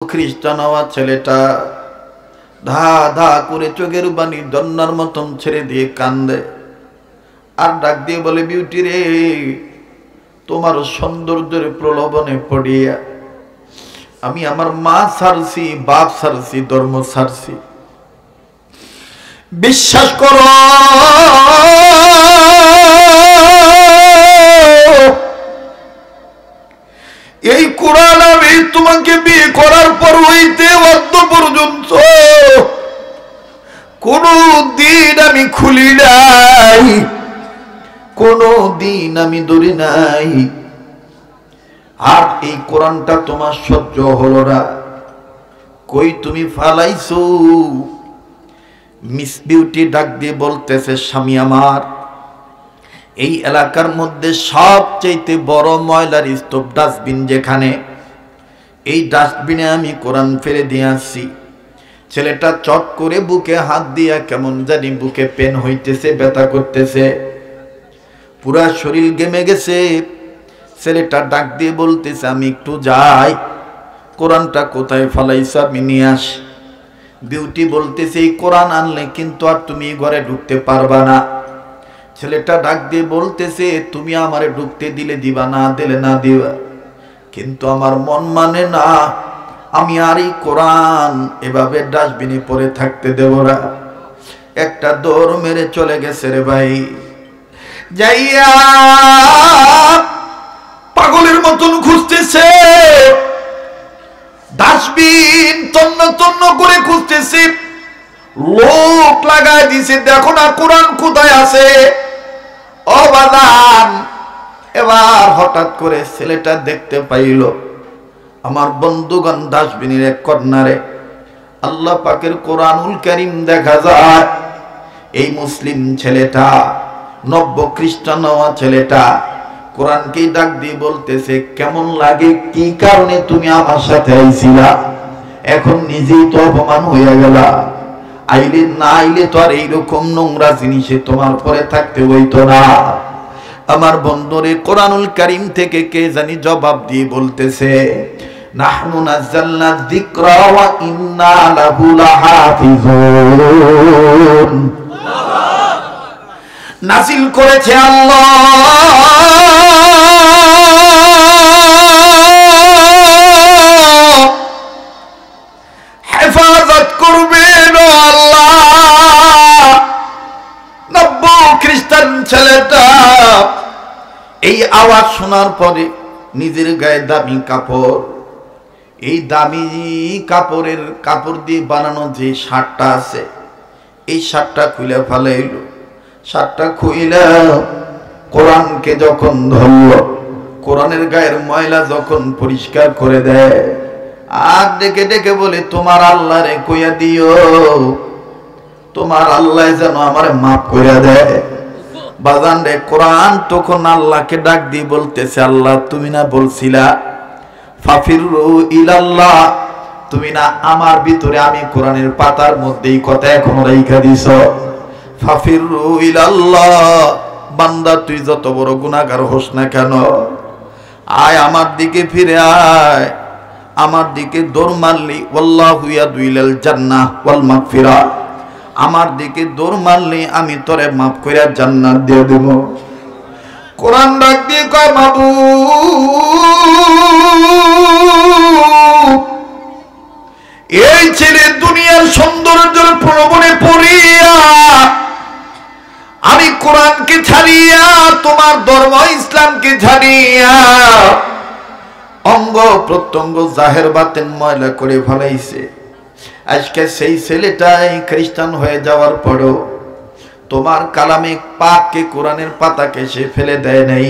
খ্রিস্টান হওয়া ছেলেটা ধা ধা করে চোখের পানি দন্নার মতন ছেড়ে দিয়ে কান্দে আর ডাক দিয়ে বলে, বিউটি রে, তোমার সৌন্দর্যের প্রলোভনে পড়িয়া আমি আমার মা ছাড়ছি, বাপ ছাড়ছি, ধর্ম ছাড়ছি। বিশ্বাস করো, এই কোরআন আমি তোমাকে বিয়ে করার পর হইতে অদ্য পর্যন্ত কোনো দিন আমি খুলি নাই, কোনো দিন আমি ধরি নাই। আর এই কোরআনটা তোমার সহ্য হলো না, কই তুমি ফালাইছো? মিস বিউটি ডাক দিয়ে বলতেছে, স্বামী আমার, এই এলাকার মধ্যে সবচেয়ে বড় ময়লার স্তূপ ডাস্টবিন যেখানে, এই ডাস্টবিনে আমি কোরআন ফেলে দিয়ে আসছি। ছেলেটা চট করে বুকে হাত দিয়া কেমন জানি বুকে পেন হইতেছে, ব্যথা করতেছে, পুরা শরীর ঘেমে গেছে। ছেলেটা ডাক দিয়ে বলতেছে, আমি একটু যাই, কোরআনটা কোথায় ফালাইছ আমি নিয়ে আসি। বিউটি বলতেছে, এই কোরআন আনলে কিন্তু আর তুমি ঘরে ঢুকতে পারবা না। ছেলেটা ডাক দিয়ে বলতেছে, তুমি আমারে ঢুকতে দিলে দিবা, না দিলে না দিবা, কিন্তু আমার মন মানে না, আমি আর এই কোরআন এভাবে ডাস্টবিনে পড়ে থাকতে দেব না। একটা দৌড় মেরে চলে গেছে রে ভাই, যাইয়া পাগলের মতন খুঁজতেছে, ডাস্টবিন তন্ন তন্ন করে খুঁজতেছে, লোক লাগাই দিছে, দেখো না কোরআন কোথায় আছে। অবাদান এবার হঠাৎ করে ছেলেটা দেখতে পাইল, আমার বন্ধুগণ ডাস্টবিনের এক কর্নারে আল্লাহ পাকের কোরআনুল কারীম দেখা যায়। এই মুসলিম ছেলেটা, নব্য খ্রিস্টান হওয়া ছেলেটা কোরআনকে ডাক দিয়ে বলতেছে, কেমন লাগে, কি কারণে তুমি আমার সাথে আইছিলা, এখন নিজেই তো অপমান হইয়া গেলা, আইলে না আইলে তো আর এইরকম নোংরা জিনিসে তোমার পরে থাকতে হইতো না। আমার বন্ধুরে কোরআনুল কারীম থেকে কে জানি জবাব দিয়ে বলতেছে, নাহনু নাযালনা যিকরা ওয়া ইন্না লাহু লাহাফিজুন। নাযিল করেছে আল্লাহ, হেফাজত করবেন আল্লাহ। নব্য খ্রিস্টান ছেলেটা এই আওয়াজ শোনার পরে নিজের গায়ে দামি কাপড়, এই দামি কাপড় দিয়ে বানানো যে শার্টটা আছে, এই শার্টটা খুলে ফেলাইল। শার্টটা খুইলা কোরআনকে যখন ধরল, কোরআনের গায়ের ময়লা যখন পরিষ্কার করে দেয়, আর ডেকে ডেকে বলে, তোমার আল্লাহ রে কইয়া দিও, তোমার আল্লাহ যেন আমারে মাফ কইরা দেয়। বাজান রে, কোরআন তখন আল্লাহকে ডাক দিয়ে বলতেছে, আল্লাহ তুমি না বলছিলা ফাফিরু ইলাল্লাহ, তুমি না আমার ভিতরে, আমি কোরআনের পাতার মধ্যে এই কথা এখনো রাইখা দিছ, ফাফিরু ইলাল্লাহ, বান্দা তুই যত বড় গুনাহগার হোস না কেন, আয় আমার দিকে ফিরে আয়, আমার দিকে দৌড় মারলি, ওয়াল্লাহু ইয়াদু ইলাল জান্নাহ ওয়াল মাগফিরা, আমার দিকে দৌড় মারলি আমি তোরে মাফ কইরা জান্নাত দিয়ে দেব। কোরআন ডাক দিয়ে কয়, মাবুদ, এই ছেলে দুনিয়ার সৌন্দর্যের প্রলোভনে পড়িয়া আমি কোরআনকে ছাড়িয়া, তোমার ধর্ম ইসলামকে ছাড়িয়া অঙ্গ প্রত্যঙ্গ জাহের বাতেন ময়লা করে ফেলাইছে। আজকে সেই ছেলেটাই খ্রিস্টান হয়ে যাওয়ার পরেও তোমার কালামে পাককে, কোরআনের পাতাকে সে ফেলে দেয় নাই,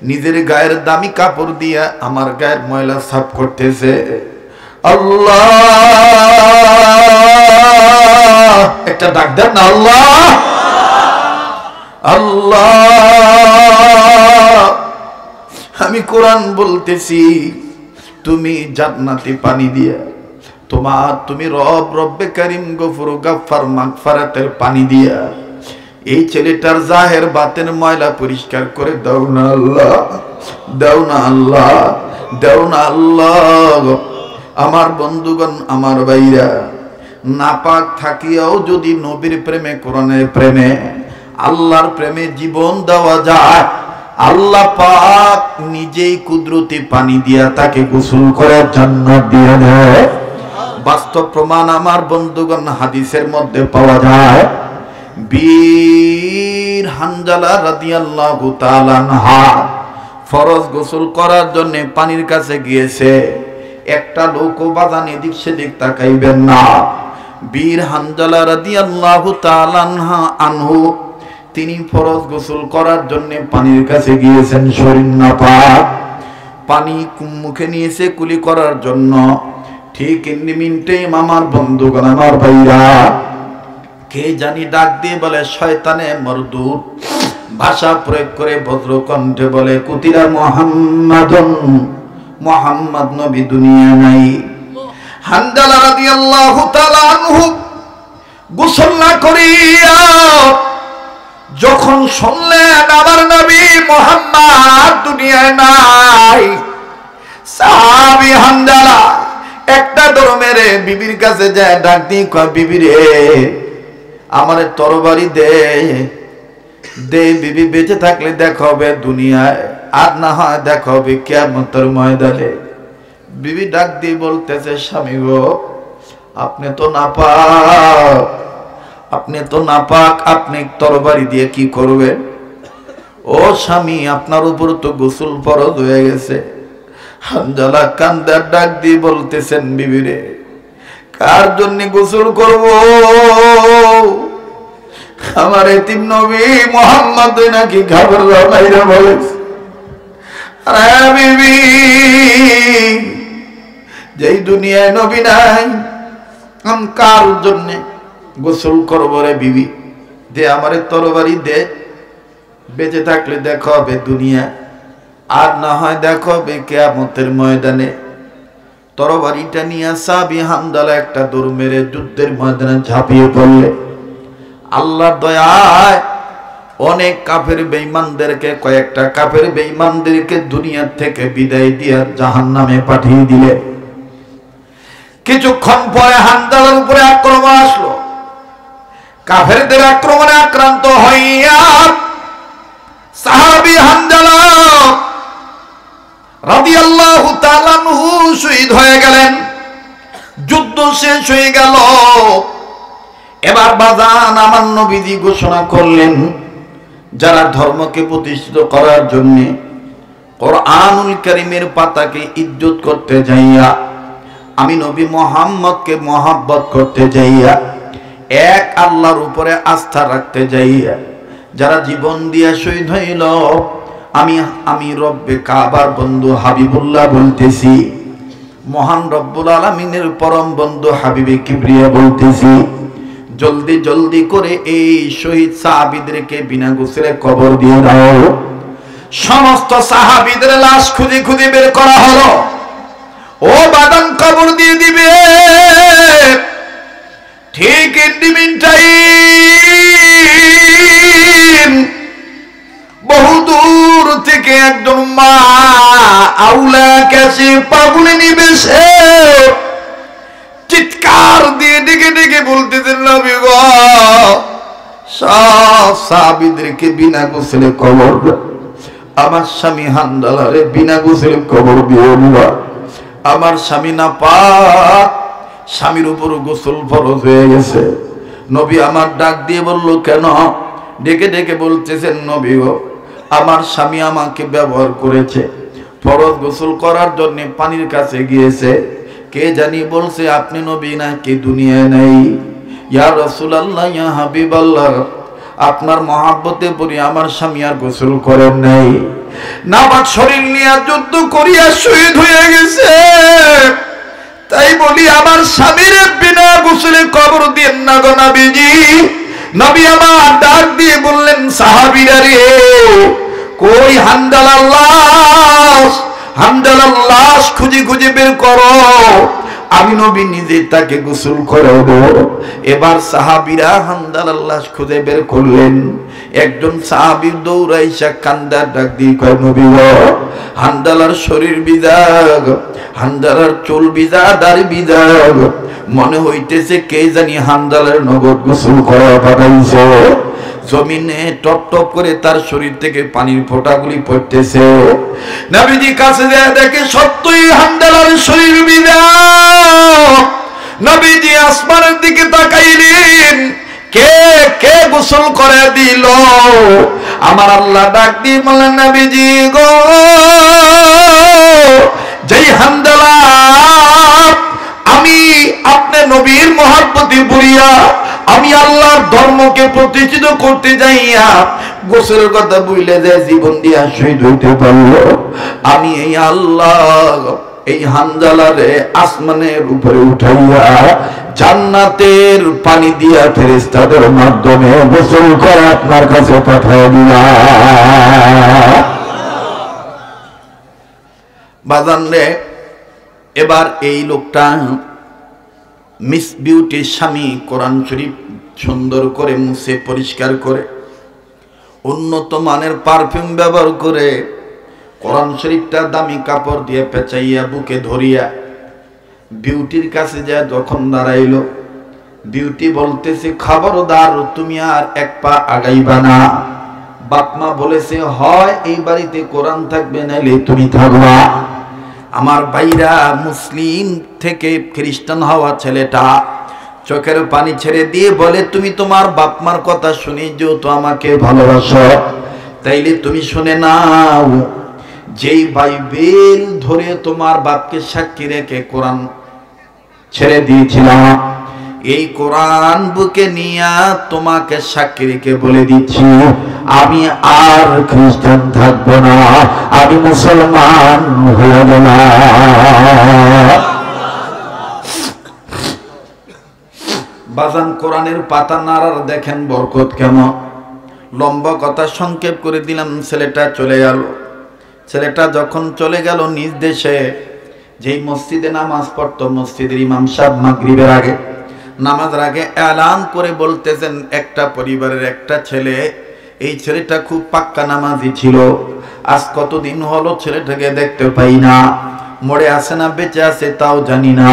নিজের গায়ের দামি কাপড় দিয়া আমার গায়ের ময়লা সাফ করতেছে। আল্লাহ, একটা ডাক দেন না, আল্লাহ আল্লাহ। আমি কোরআন বলতেছি, তুমি জান্নাতি পানি দিয়া, তুমি রব্বে কারীম গফুর গাফফার মাগফিরাতের পানি দিয়া এই ছেলেটার জাহের বাতের ময়লা পরিষ্কার করে দাও না আল্লাহ, দাও না আল্লাহ, দাও না আল্লাহ। আমার বন্ধুগণ, আমার ভাইরা, নাপাক থাকিয়াও যদি নবীর প্রেমে, কোরআনের প্রেমে, আল্লাহর প্রেমে জীবন দেওয়া যায়, আল্লাহ পাক নিজেই কুদরতি পানি দিয়া তাকে গোসল করার জান্নাত দিয়ে দেয়। বাস্তব প্রমাণ আমার বন্ধুগণ হাদিসের মধ্যে পাওয়া যায়। বীর হানজালা রাদিয়াল্লাহু তাআলা আনহা ফরজ গোসল করার জন্য পানির কাছে গিয়েছে। একটা লোকও বাজান এদিক সেদিক তাকাইবেন না। বীর হানজালা রাদিয়াল্লাহু তাআলা আনহু তিনি ফরজ গোসল করার জন্য পানির কাছে গিয়েছেন, শরীর নাপাক, পানি মুখে নিয়েছে কুলি করার জন্য। ঠিক ইন্নি মিনিটে আমার বন্ধুগণ, আমার ভাইরা, কে জানি ডাক দিয়ে বলে শয়তানে মরদুদ, ভাষা প্রয়োগ করে ভদ্র কণ্ঠে বলে কুতিলা মুহাম্মাদুন, মুহাম্মদ নবী দুনিয়া নাই। হানজালা রাদিয়াল্লাহু তাআলা আনহু গোসল না করিয়া যখন শুনলেন আমার নবী মুহাম্মদ দুনিয়ায় নাই, সাহাবী হানজালা একটা দৌড় মেরে বিবির কাছে যায়, ডাক দিয়ে কয়, বিবি রে, আমারে তরবারি দে দে, বিবি বেঁচে থাকলে দেখা হবে দুনিয়ায়, আর না হয় দেখা হবে কিয়ামতের ময়দানে। বিবি ডাক দিয়ে বলতেছে, স্বামী গো, আপনি তো নাপাক, আপনি তো নাপাক, আপনি তরবারি দিয়ে কি করবেন? ও স্বামী, আপনার উপর তো গোসল ফরজ হয়ে গেছে। হানজালা কান্দার ডাক দিয়ে বলতেছেন, বিবিরে, কার জন্য গোসল করব? আমার এতিম নবী মুহাম্মদ নাকি খাবার বাইরে বলেছে। আরে বিবি, যেই দুনিয়ায় নবী নাই, আমি কার জন্য গোসল করবো রে বিবি? দে আমারে তরবারি দে, বেঁচে থাকলে দেখা হবে দুনিয়া, আর না হয় দেখা হবে কিয়ামতের ময়দানে। তরবারিটা নিয়ে সাহাবী হানজালা একটা দৌড় মেরে যুদ্ধের ময়দানে ঝাঁপিয়ে পড়লে। আল্লাহর দয়ায় অনেক কাফের বেঈমানদেরকে, কয়েকটা কাফের বেঈমানদেরকে দুনিয়া থেকে বিদায় দিয়ে জাহান্নামে পাঠিয়ে দিলে। কিছুক্ষণ পরে হানজালার উপরে আক্রমণ আসলো। কাফেরদের আক্রমণে আক্রান্ত হইয়া সাহাবী হানজালা রাদিয়াল্লাহু তাআলা আনহু শহীদ হয়ে গেলেন। যুদ্ধ শেষ হয়ে গেল। এবার বাজান আমার নবীজি ঘোষণা করলেন, যারা ধর্মকে প্রতিষ্ঠিত করার জন্য কোরআনুল কারীমের পাতাকে ইজ্জত করতে যাইয়া, আমি নবী মুহাম্মদকে মহব্বত করতে যাইয়া, এক আল্লাহর উপরে আস্থা রাখতে যাইয়া যারা জীবন দিয়া শহীদ হইল, আমি রব্বে কাবার বন্ধু হাবিবুল্লাহ বলতেছি, মহান রব্বুল আলামিনের পরম বন্ধু হাবিবে কিবরিয়া বলতেছি, জলদি জলদি করে এই শহীদ সাহাবীদেরকে বিনা গোসলে কবর দিয়ে দাও। সমস্ত সাহাবীদের লাশ খুঁজে খুঁজে বের করা হলো। ও বাদান, কবর দিয়ে দিবে। ঠিক ইন টাইম বহু দূর থেকে একজন মা আউলা কাছে পাগুলে নিবে, সে চিৎকার দিয়ে ডেকে ডেকে বলতেছেন, নবী গো, সব সাহাবীদেরকে বিনা গোসলে কবর, আমার স্বামী হানজালারে বিনা গোসলে কবর দিয়ে দিবা। আমার স্বামী নাপাক, স্বামীর উপর গোসল ফরজ হয়ে গেছে। নবী আমার ডাক দিয়ে বলল, কেন? ডেকে ডেকে বলতেছেন, নবী গো, আমার স্বামী আমাকে ব্যবহার করেছে, ফরজ গোসল করার জন্য পানির কাছে গিয়েছে, কে জানি বলছে আপনি নবী নাকি দুনিয়ায় নাই। ইয়া রাসূলুল্লাহ, ইয়া হাবিবাল্লাহ, আপনার মহব্বতে পড়ি আমার স্বামী আর গোসল করেন নাই, নাপাক শরীর নিয়ে যুদ্ধ করিয়া শহীদ হয়ে গেছে। তাই বলি আমার স্বামীর বিনা গোসলে কবর দিয়েন না গো নবীজি। নবী আমার ডাক দিয়ে বললেন, সাহাবীরা রে, কই হানজালার লাশ? হানজালার লাশ খুঁজে খুঁজে বের করো। আমি নবী নিজে তাকে গোসল করাবো। এবার সাহাবীরা হানজালার লাশ খুঁজে বের করলেন। একজন সাহাবী দৌড়াইসা কান্দার ডাক দিয়ে কয়, নবী গো, হানজালার শরীর ভিজা, হানজালার চুল ভিজা, দাড়ি ভিজা, মনে হইতেছে কে জানি হানজালার নগদ গোসল করা পাঠাইছে। জমিনে টপ টপ করে তার শরীর থেকে পানির ফোঁটাগুলি পড়তেছে। নবীজি কাছে যায় দেখে সত্যই হানজালার শরীর ভিজা। নবীজি আসমানের দিকে তাকাইলেন, কে কে গোসল করে দিল? আমার আল্লাহ ডাক দিয়ে বললেন, নবীজি গো, যেই হানজালা আমি আপনি নবীর মহব্বতে পড়িয়া আমি আল্লাহর ধর্মকে প্রতিষ্ঠিত করতে যাইয়া গোসলের কথা বইলে যে জীবন দিয়া শহীদ হইতে পারলো, আমি এই আল্লাহ এই হানজালারে আসমানের উপরে উঠাইয়া জান্নাতের পানি দিয়া ফেরেশতাদের মাধ্যমে গোসল করে আপনার কাছে পাঠিয়ে দিলাম। বাজান রে, এবার এই লোকটা মিস বিউটির স্বামী কোরআন শরীফ সুন্দর করে মুছে পরিষ্কার করে উন্নত মানের পারফিউম ব্যবহার করে কোরআন শরীফটা দামি কাপড় দিয়ে পেঁচাইয়া বুকে ধরিয়া বিউটির কাছে যায় যখন দাঁড়াইল, বিউটি বলতেছে, খবরদার তুমি আর এক পা আগাইবা না। বাপমা বলেছে হয় এই বাড়িতে কোরআন থাকবে, নাইলে তুমি থাকবা। আমার ভাইরা, মুসলিম থেকে খ্রিস্টান হওয়া ছেলেটা চোখের পানি ছেড়ে দিয়ে বলে, তুমি তোমার বাপমার কথা শুনে যেহেতু আমাকে ভালোবাসো, তাইলে তুমি শুনে নাও, যেই বাইবেল ধরে তোমার বাপকে সাক্ষী রেখে কোরআন ছেড়ে দিয়েছিলাম, এই কোরআন বুকে নিয়ে তোমাকে সাক্ষী রেখে বলে দিচ্ছি, আমি আর খ্রিস্টান থাকবো না, আমি মুসলমান হয়ে গেলাম। বাজান, কোরআনের পাতা নাড়ার দেখেন বরকত কেমন। লম্বা কথা সংক্ষেপ করে দিলাম, ছেলেটা চলে গেল। ছেলেটা যখন চলে গেল নিজ দেশে, যেই মসজিদে নামাজ পড়তো, মসজিদের ইমাম সাহেব মাগরিবের আগে নামাজের আগে এলান করে বলতেছেন, একটা পরিবারের একটা ছেলে, এই ছেলেটা খুব পাক্কা নামাজি ছিল, আজ কতদিন হলো ছেলেটাকে দেখতে পাই না, মরে আছে না বেঁচে আছে তাও জানি না।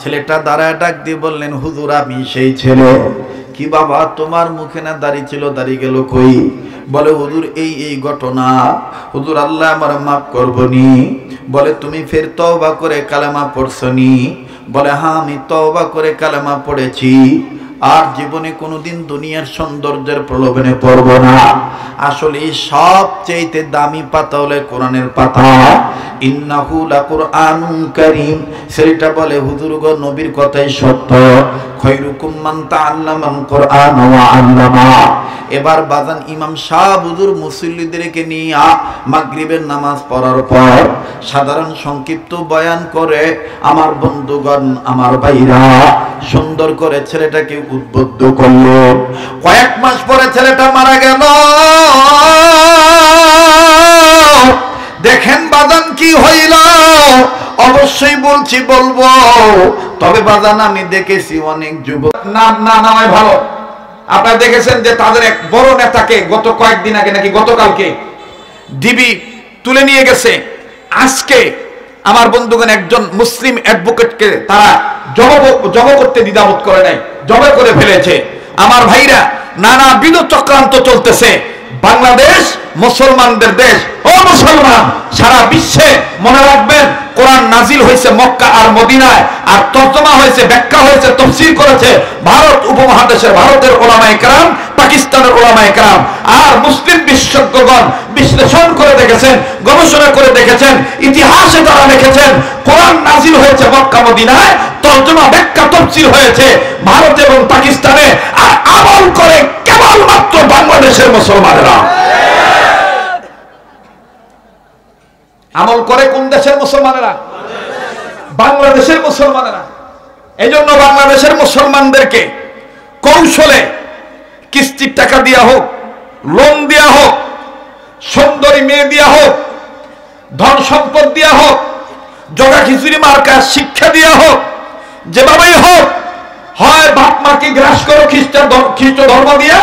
ছেলেটা দাঁড়ায় ডাক দিয়ে বললেন, হুজুর আমি সেই ছেলে। কি বাবা, তোমার মুখে না দাড়ি ছিল, দাড়ি গেল কই? বলে, হুজুর এই এই ঘটনা। হুজুর আল্লাহ আমার মাফ করবনি। বলে, তুমি ফের তওবা করে কালেমা পড়ছনি? বলে, হ্যাঁ আমি তওবা করে কালেমা পড়েছি, আর জীবনে কোনোদিন দুনিয়ার সৌন্দর্যের প্রলোভনে পড়ব না। আসলে সবচেয়ে দামি পাতা হলে কোরআনের পাতা। ইন্নাহু লাকুরআনুন কারীম। সেটা বলে, হুজুর গো, নবীর কথাই সত্য, খায়রুকুম মান তাআল্লামাল কুরআন ওয়া আল্লামা। এবার বাজান, ইমাম সাহেব হুজুর মুসল্লিদেরকে নিয়ে মাগরিবের নামাজ পড়ার পর সাধারণ সংক্ষিপ্ত বয়ান করে আমার বন্ধুগণ, আমার ভাইরা সুন্দর করে ছেলেটাকে উদ্বুদ্ধ করলো। কয়েক মাস পরে ছেলেটা মারা গেল। দেখেন বাজান কি হইল, অবশ্যই বলবো। তবে বাজান, আমি দেখেছি অনেক যুবক, নাম না নেওয়াই ভালো। আপনারা দেখেছেন যে তাদের এক বড় নেতাকে গত কয়েকদিন আগে নাকি গতকালকে ডিবি তুলে নিয়ে গেছে। আজকে আমার বন্ধুগণ একজন মুসলিম অ্যাডভোকেটকে তারা জব করতে দ্বিধাবোধ করে নাই, জবে করে ফেলেছে। আমার ভাইরা, নানাবিধ চক্রান্ত চলতেছে। বাংলাদেশ মুসলমানদের দেশ। ও মুসলমান, সারা বিশ্বে মনে রাখবেন, কোরআন নাজিল হয়েছে মক্কা আর মদিনায়, আর তর্জমা হয়েছে, ব্যাখ্যা হয়েছে, তাফসীর করেছে ভারত উপমহাদেশের ভারতের ওলামায়ে কেরাম, পাকিস্তানের ওলামায়ে কেরাম। আর মুসলিম বিশেষজ্ঞগণ বিশ্লেষণ করে দেখেছেন, গবেষণা করে দেখেছেন, ইতিহাসে তারা লিখেছেন, কোরআন নাজিল হয়েছে মক্কা মদিনায়, তর্জমা ব্যাখ্যা তাফসীর হয়েছে ভারত এবং পাকিস্তানে, আর আমল করে কেবলমাত্র বাংলাদেশের মুসলমানেরা। আমল করে কোন দেশের মুসলমানেরা? বাংলাদেশের মুসলমানেরা। এই জন্য বাংলাদেশের মুসলমানদেরকে কৌশলে কিস্তির টাকা দেয়া হোক, লোন দেয়া হোক, সুন্দরী মেয়ে দেয়া হোক, ধন সম্পদ দেয়া হোক, জগা খিচুড়ি মার্কা শিক্ষা দেয়া হোক, জামাতকে গ্রাস করো খ্রিস্ট ধর্ম দিয়ে,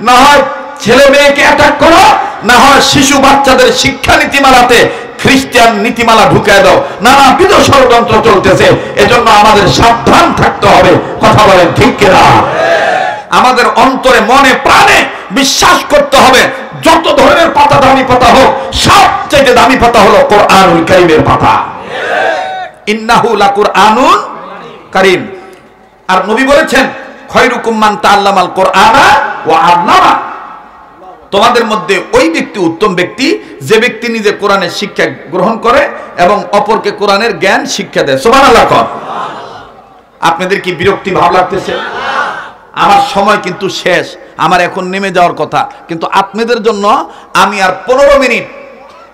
না হয় ছেলে মেয়েকে অ্যাটাক করো, না হয় শিশু বাচ্চাদের শিক্ষা নীতিমালাতে খ্রিস্টান নীতিমালা ঢুকায় দাও। নানাবিধ ষড়যন্ত্র চলতেছে, এজন্য আমাদের সাবধান থাকতে হবে। কথা বলেন ঠিক কিনা? আমাদের অন্তরে মনে প্রাণে বিশ্বাস করতে হবে, যত ধরনের পাতা দামি পাতা হোক, সবচেয়ে দামি পাতা হলো কোরআনুল কারীমের পাতা। ইন্নাহু লাকুরআনুন কারীম। আর নবী বলেছেন, খয়রুকুম মান তাআল্লামাল কোরআনা ওয়া আল্লামা। তোমাদের মধ্যে ওই ব্যক্তি উত্তম ব্যক্তি যে ব্যক্তি নিজে কোরআনের শিক্ষা গ্রহণ করে এবং অপরকে কোরআনের জ্ঞান শিক্ষা দেয়। সুবহানাল্লাহ। আপনাদের কি বিরক্তি ভাব লাগতেছে? আমার সময় কিন্তু শেষ, আমার এখন নেমে যাওয়ার কথা, কিন্তু আপনাদের জন্য আমি আর 15 মিনিট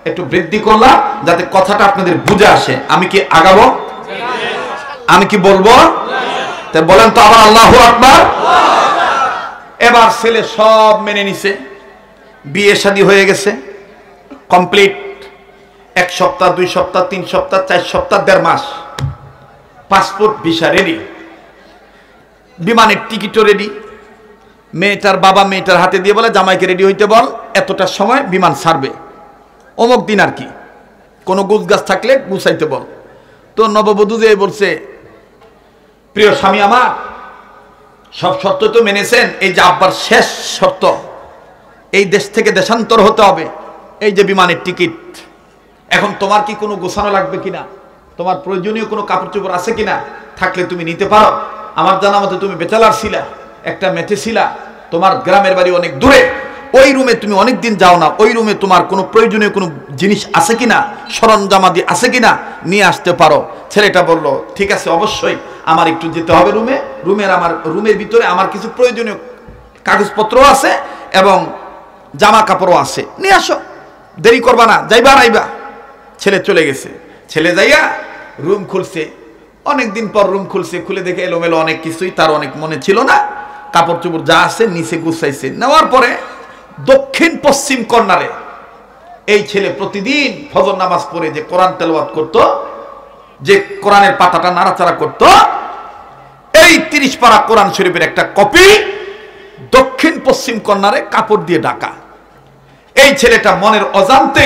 একটু বৃদ্ধি করলাম যাতে কথাটা আপনাদের বুঝে আসে। আমি কি আগাবো? আমি কি বলবো? তাই বলেন তো আবার আল্লাহু আকবার। এবার ছেলে সব মেনে নিছে, বিয়ে শাদী হয়ে গেছে কমপ্লিট। 1 সপ্তাহ 2 সপ্তাহ 3 সপ্তাহ 4 সপ্তাহ 1.5 মাস, পাসপোর্ট ভিসা রেডি, বিমানের টিকিটও রেডি। মেয়েটার বাবা মেয়েটার হাতে দিয়ে বলে, জামাইকে রেডি হইতে বল, এতটার সময় বিমান ছাড়বে, অমুক দিন আর কি, কোনো গুছগাছ থাকলে গুছাইতে বল। তো নববধূ যে বলছে, প্রিয় স্বামী আমার, সব শর্ত তো মেনেছেন, এই যে আব্বার শেষ শর্ত, এই দেশ থেকে দেশান্তর হতে হবে, এই যে বিমানের টিকিট, এখন তোমার কি কোনো গোছানো লাগবে কিনা, তোমার প্রয়োজনীয় কোনো কাপড় চোপড় আছে কিনা, থাকলে তুমি নিতে পারো। আমার জানা মতে তুমি বেচালার ছিলা, একটা মেটে ছিলা, তোমার গ্রামের বাড়ি অনেক দূরে, ওই রুমে তুমি অনেক দিন যাও না, ওই রুমে তোমার কোনো প্রয়োজনীয় কোনো জিনিস আছে কিনা, সরঞ্জামাদি আছে কিনা, নিয়ে আসতে পারো। ছেলেটা বলল, ঠিক আছে, অবশ্যই আমার একটু যেতে হবে রুমে, আমার রুমের ভিতরে আমার কিছু প্রয়োজনীয় কাগজপত্র আছে এবং জামা কাপড়ও আছে, নিয়ে আসো, দেরি করবা না, যাইবা আইবা। ছেলে চলে গেছে। ছেলে যাইয়া রুম খুলছে, অনেকদিন পর রুম খুলছে, খুলে দেখে এলোমেলো অনেক কিছুই, তার অনেক মনে ছিল না, কাপড় চোপড় যা আছে নিচে গুছাইছে। নেওয়ার পরে দক্ষিণ পশ্চিম কর্নারে এই ছেলে প্রতিদিন ফজর নামাজ পড়ে যে কোরআন তেলাওয়াত করত, যে কোরআনের পাতাটা নাড়াচাড়া করত, এই 30 পারা কোরআন শরীফের একটা কপি দক্ষিণ পশ্চিম কর্নারে কাপড় দিয়ে ঢাকা। এই ছেলেটা মনের অজান্তে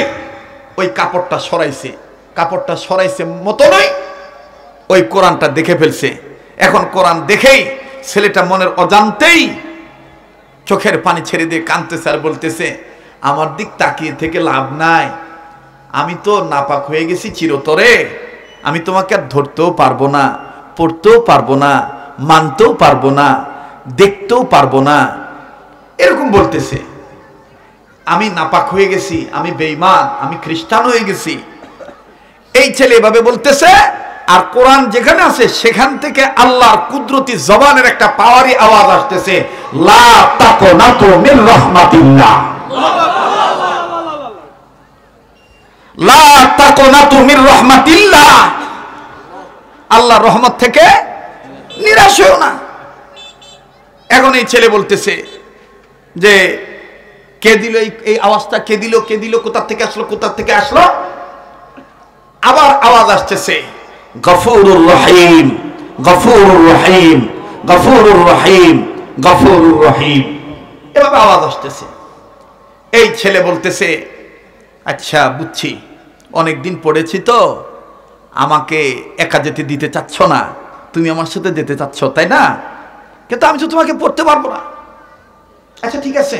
ওই কাপড়টা সরাইছে মতনই ওই কোরআনটা দেখে ফেলছে। এখন কোরআন দেখেই ছেলেটা মনের অজান্তেই চোখের পানি ছেড়ে দিয়ে কাঁদতেছে আর বলতেছে, আমার দিক তাকিয়ে থেকে লাভ নাই, আমি তো নাপাক হয়ে গেছি চিরতরে, আমি তোমাকে আর ধরতেও পারবো না, পড়তেও পারবো না, মানতেও পারবো না, দেখতেও পারবো না, এরকম বলতেছে। আমি নাপাক হয়ে গেছি, আমি বেঈমান, আমি খ্রিস্টান হয়ে গেছি। এই ছেলে এভাবে বলতেছে, আর কোরআন যেখানে আছে সেখান থেকে আল্লাহর কুদরতি জবানের একটা পাওয়ারি আওয়াজ আসতেছে, লা তাকুনাতু মির রাহমাতিল্লাহ, লা তাকুনাতু মির রাহমাতিল্লাহ, আল্লাহর রহমত থেকে নিরাশ হও না। এখন এই ছেলে বলতেছে যে, কে দিল এই আওয়াজটা, কে দিল, কোথা থেকে আসলো। আবার আওয়াজ আসতেছে, গফুরুর রহিম, গফুরুর রহিম, গফুরুর রহিম, গফুরুর রহিম, এভাবে আওয়াজ আসতেছে। এই ছেলে বলতেছে, আচ্ছা বুঝছি, অনেকদিন পড়েছি তো, আমাকে একা যেতে দিতে চাচ্ছ না, তুমি আমার সাথে যেতে চাচ্ছ তাই না, কিন্তু আমি তো তোমাকে পড়তে পারবো না। আচ্ছা ঠিক আছে,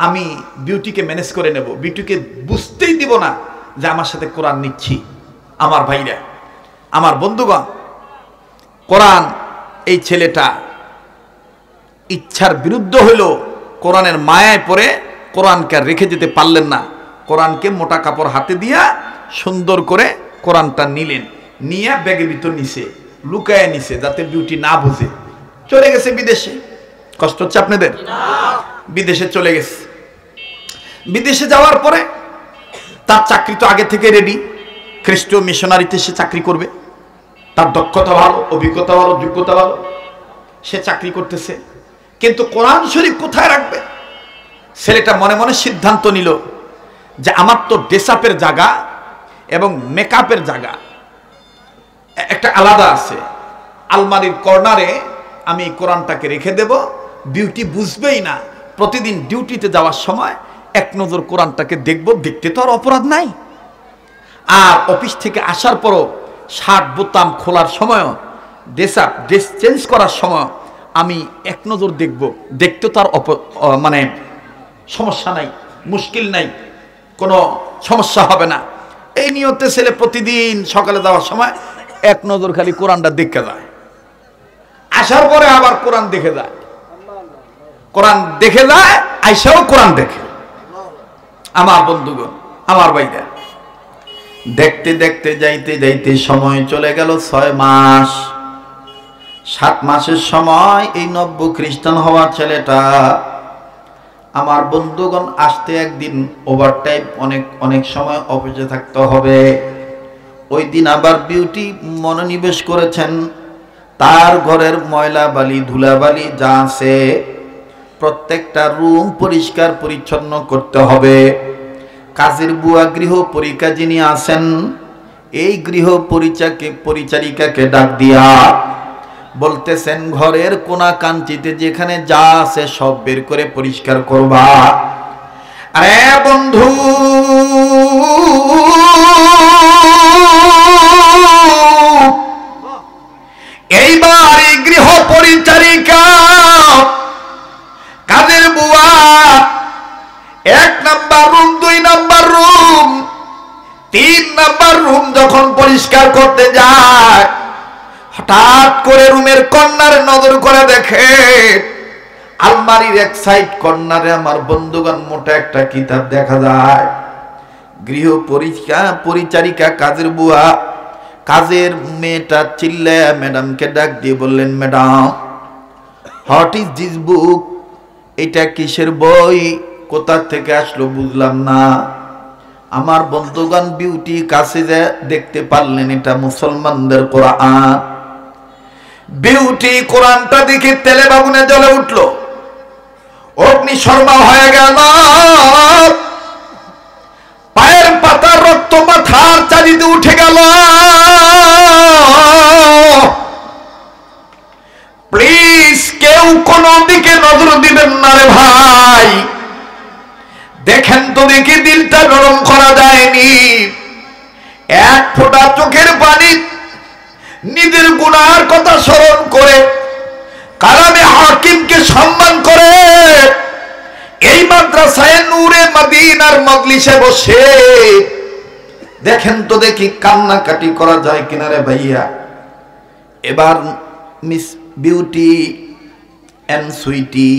আমি বিউটিকে ম্যানেজ করে নেব, বিউটিকে বুঝতেই দিব না যে আমার সাথে কোরআন নিচ্ছি। আমার ভাইরা, আমার বন্ধুগণ, কোরআন, এই ছেলেটা ইচ্ছার বিরুদ্ধ হইল, কোরআনের মায়ায় পড়ে কোরআনকে রেখে যেতে পারলেন না। কোরআনকে মোটা কাপড় হাতে দিয়া সুন্দর করে কোরআনটা নিলেন, নিয়ে ব্যাগের ভিতর নিছে, লুকায় নিছে যাতে বিউটি না বুঝে। চলে গেছে বিদেশে। কষ্ট হচ্ছে আপনাদের? বিদেশে চলে গেছে। বিদেশে যাওয়ার পরে তার চাকরি তো আগে থেকে রেডি, খ্রিস্টীয় মিশনারিতে সে চাকরি করবে, তার দক্ষতা ভালো, অভিজ্ঞতা ভালো, যোগ্যতা ভালো, সে চাকরি করতেছে। কিন্তু কোরআন শরীফ কোথায় রাখবে? ছেলেটা মনে মনে সিদ্ধান্ত নিল যে আমার তো ড্রেসআপের জায়গা এবং মেকআপের জায়গা একটা আলাদা আছে। আলমারির কর্নারে আমি কোরআনটাকে রেখে দেব, বিউটি বুঝবেই না। প্রতিদিন ডিউটিতে যাওয়ার সময় এক নজর কোরআনটাকে দেখব, দেখতে তো আর অপরাধ নাই। আর অফিস থেকে আসার পরও শার্ট বোতাম খোলার সময়ও, ড্রেস চেঞ্জ করার সময় আমি এক নজর দেখব, দেখতে তো আর মানে সমস্যা নাই, মুশকিল নাই, কোনো সমস্যা হবে না। এই নিয়তে ছেলে প্রতিদিন সকালে যাওয়ার সময় এক নজর খালি কোরআনটা দেখে যায়, আসার পরে আবার কোরআন দেখে যায়, কোরআন দেখে যায়, আইসাও কোরআন দেখে। আমার বন্ধুগণ, আমার ভাইরা, দেখতে দেখতে যাইতে যাইতে সময় চলে গেল 6 মাস। 7 মাসের সময় এই নব্য খ্রিস্টান হওয়া ছেলেটা, আমার বন্ধুগণ, আসতে একদিন ওভারটাইম অনেক সময় অফিসে থাকতে হবে। ওই দিন আবার বিউটি মনোনিবেশ করেছেন তার ঘরের ময়লা বালি ধুলাবালি যা আছে প্রত্যেকটা রুম পরিষ্কার পরিচ্ছন্ন করতে হবে। কাজের বুয়া গৃহ পরিকা যিনি আছেন, এই গৃহ পরিচারিকাকে ডাক দিয়া বলতেছেন, ঘরের কোনা কাঞ্চিতে যেখানে যা আছে সব বের করে পরিষ্কার করবা। আরে বন্ধু, এইবার এই গৃহ পরিচারিকা কাজের বুয়া 1 number room, 2 number room, 3 number room যখন পরিষ্কার করতে যায়, হঠাৎ করে রুমের কর্নারে নজর করে দেখে আলমারির এক সাইড কর্নারে আমার বন্ধুগণ মোটা একটা কিতাব দেখা যায়। গৃহ পরিচারিকা কাজের বুয়া, কাজের মেয়েটা চিল্লায়া ম্যাডামকে ডাক দিয়ে বললেন, madam, what is this book? এটা কিসের বই? কোথা থেকে আসলো বুঝলাম না। আমার বন্ধুগণ বিউটি কাছে যে দেখতে পারলেন এটা মুসলমানদের কোরআন। বিউটি কোরআনটা দেখে তেলে বাগুনে জ্বলে উঠল, অগ্নিশর্মা হয়ে গেল, পায়ের পাতার রক্ত মাথার চারিদিকে উঠে গেল। প্লিজ কেউ কোন দিকে নজর দিবেন না রে ভাই, দেখেন তো দেখি দিলটা নরম করা যায়নি। এক ফোঁটা চোখের পানি নিজের গুনার কথা স্মরণ করে, কালামে হাকিমকে সম্মান করে, এই মাদ্রাসায় নূরে মদিনার মজলিসে বসে দেখেন তো দেখি কান্নাকাটি করা যায় কিনা রে ভাইয়া। এবার মিস বিউটি এন্ড সুইটি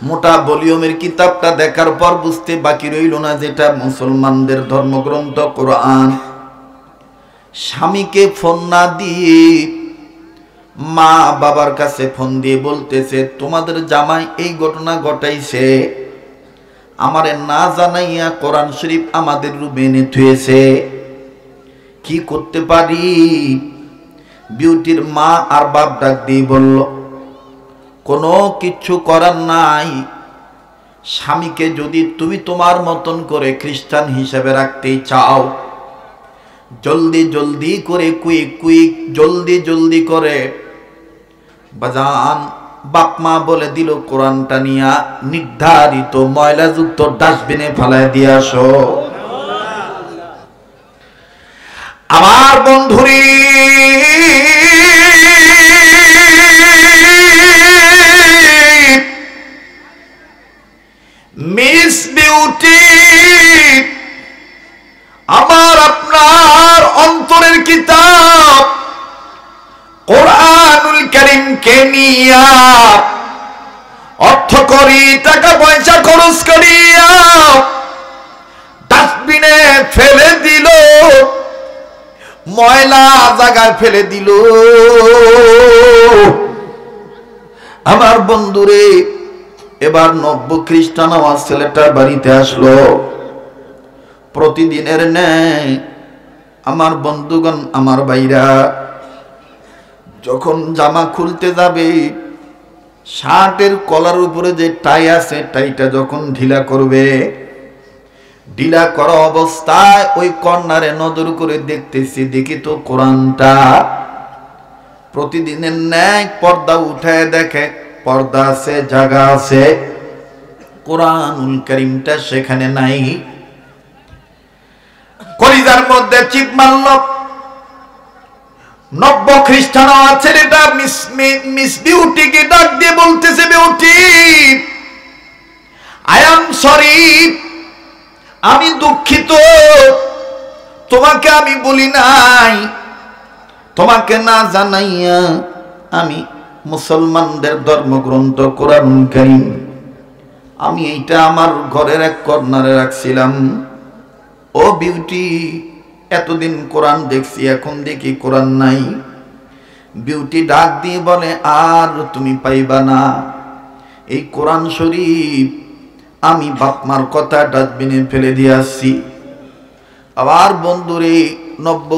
মোটা ভলিউমের কিতাবটা দেখার পর বুঝতে বাকি রইল না যেটা মুসলমানদের ধর্মগ্রন্থ কোরআন। স্বামীকে ফোন না দিয়ে মা বাবার কাছে ফোন দিয়ে বলতেছে, তোমাদের জামাই এই ঘটনা ঘটাইছে, আমারে না জানাইয়া কোরআন শরীফ আমাদের রুমে এনে থুয়েছে, কি করতে পারি? বিউটির মা আর বাপ ডাক দিয়ে বলল, কোনো কিচ্ছু করার নাই। স্বামীকে যদি তুমি তোমার মতন করে খ্রিস্টান হিসেবে রাখতে চাও, জলদি জলদি করে কুইক জলদি জলদি করে বাজান বাপ মা বলে দিল কোরআনটা নিয়া নির্ধারিত ময়লাযুক্ত ডাস্টবিনে ফেলায় দিয়ে আসো। আমার বন্ধুরি, মিস বিউটি আমার আপনার অন্তরের কিতাব কোরআনুল কারীমকে নিয়া অর্থ করি, টাকা পয়সা খরচ করিয়া ডাস্টবিনে ফেলে দিল, ময়লা জায়গায় ফেলে দিল। আমার বন্ধুরে, এবার নব্য খ্রিস্টান আমার ছেলেটার বাড়িতে আসলো প্রতিদিনের ন্যায়। আমার বন্ধুগণ, আমার ভাইরা, যখন জামা খুলতে যাবে, শার্টের কলার উপরে যে টাই আছে টাইটা যখন ঢিলা করবে, ঢিলা করা অবস্থায় ওই কর্নারে নজর করে দেখতেছি, দেখি তো কোরআনটা প্রতিদিনের ন্যায় পর্দা উঠে দেখে পর্দা আছে, জায়গা আছে, কোরআনুল কারীমটা সেখানে নাই। কলিজার মধ্যে চিপ মারল। নব্য খ্রিস্টান ছেলেটা মিস বিউটিকে ডাক দিয়ে বলতেছে, বিউটি, আই এম সরি, আমি দুঃখিত, তোমাকে আমি বলি নাই, তোমাকে না জানাইয়া আমি মুসলমানদের ধর্মগ্রন্থ কোরআনুল কারীম আমি এইটা আমার ঘরের এক কর্নারে রাখছিলাম। ও বিউটি, এতদিন কোরআন দেখছি, এখন দেখি কোরআন নাই। বিউটি ডাক দিয়ে বলে, আর তুমি পাইবা না, এই কোরআন শরীফ আমি বাপমার কথা ডাস্টবিনে ফেলে দিয়ে আসছি। আবার বন্ধুরে, নব্য